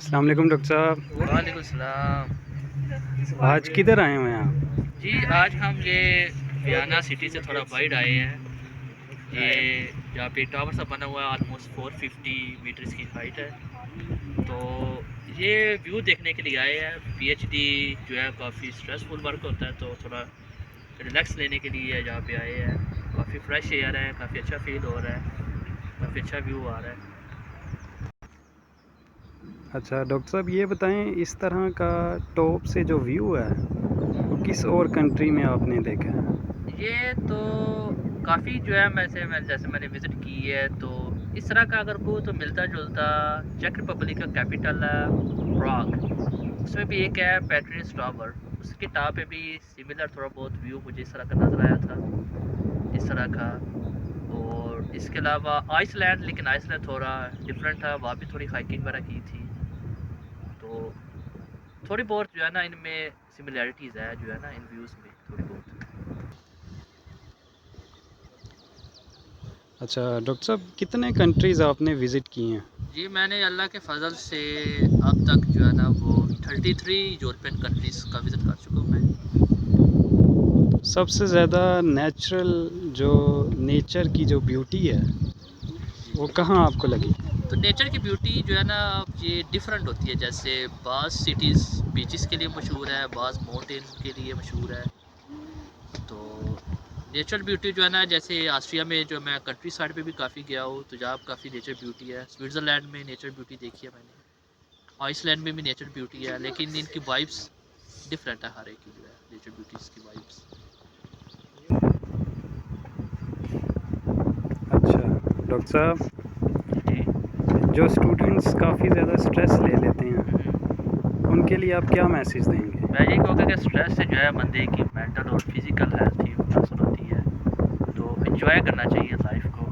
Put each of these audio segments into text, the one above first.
अस्सलाम वालेकुम डॉक्टर साहब। वालेकुम सलाम। आज किधर आए हुए हैं आप? जी आज हम ये वियना सिटी से थोड़ा बाहर आए हैं। ये यहाँ पे टावर सा बना हुआ है, ऑलमोस्ट 450 मीटर्स की हाइट है। तो ये व्यू देखने के लिए आए हैं। पीएचडी जो है काफ़ी स्ट्रेसफुल वर्क होता है, तो थोड़ा रिलैक्स लेने के लिए यहाँ पे आए हैं। काफ़ी फ्रेश एयर है, काफ़ी अच्छा फील हो रहा है, काफ़ी अच्छा व्यू आ रहा है। अच्छा डॉक्टर साहब, ये बताएं, इस तरह का टॉप से जो व्यू है वो किस और कंट्री में आपने देखा है? ये तो काफ़ी जो है मैं जैसे मैंने विज़िट की है, तो इस तरह का अगर कहूँ तो मिलता जुलता चेक रिपब्लिक का कैपिटल है प्राग। उसमें भी एक है पैट्रियस टावर, उसके टॉप पे भी सिमिलर थोड़ा बहुत व्यू मुझे इस तरह का नज़र आया था, इस तरह का। और इसके अलावा आइसलैंड, लेकिन आइसलैंड थोड़ा डिफरेंट था, वहाँ भी थोड़ी हाइकिंग वगैरह की थी। तो थोड़ी बहुत जो है ना इनमें सिमिलैरिटीज़ है, जो है ना इन व्यूज़ में थोड़ी बहुत। अच्छा डॉक्टर साहब, कितने कंट्रीज़ आपने विज़िट की हैं? जी मैंने अल्लाह के फ़ज़ल से अब तक जो है ना वो 33 यूरोपियन कंट्रीज़ का विज़िट कर चुका हूँ मैं। सबसे ज़्यादा नेचुरल जो नेचर की जो ब्यूटी है जी वो जी। कहाँ आपको लगी? तो नेचर की ब्यूटी जो है ना ये डिफरेंट होती है। जैसे बाज़ सिटीज़ बीचेस के लिए मशहूर है, बाज़ माउंटेन के लिए मशहूर है। तो नेचुरल ब्यूटी जो है ना, जैसे ऑस्ट्रिया में जो मैं कंट्री साइड पे भी काफ़ी गया हूँ, तो जहाँ काफ़ी नेचर ब्यूटी है। स्विट्ज़रलैंड में नेचर ब्यूटी देखी है मैंने। आइसलैंड में भी नेचर ब्यूटी है, लेकिन इनकी वाइब्स डिफरेंट है, हर एक की जो है नेचर ब्यूटीज़ की वाइब्स। अच्छा डॉक्टर साहब, जी। जो स्टूडेंट्स काफ़ी ज़्यादा स्ट्रेस ले लेते हैं उनके लिए आप क्या मैसेज देंगे? मैं यही कहूँगा कि स्ट्रेस से जो है बंदे की मेंटल और फिज़िकल हेल्थ ही मुतासर होती है। तो एंजॉय करना चाहिए लाइफ को।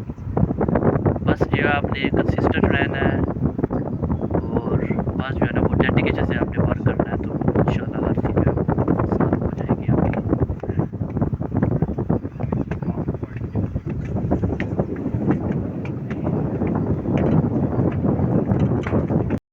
बस जो है आपने कंसिस्टेंट रहना है, और बस जो है ना वो डेडिकेशन से आपने वर्क करना है।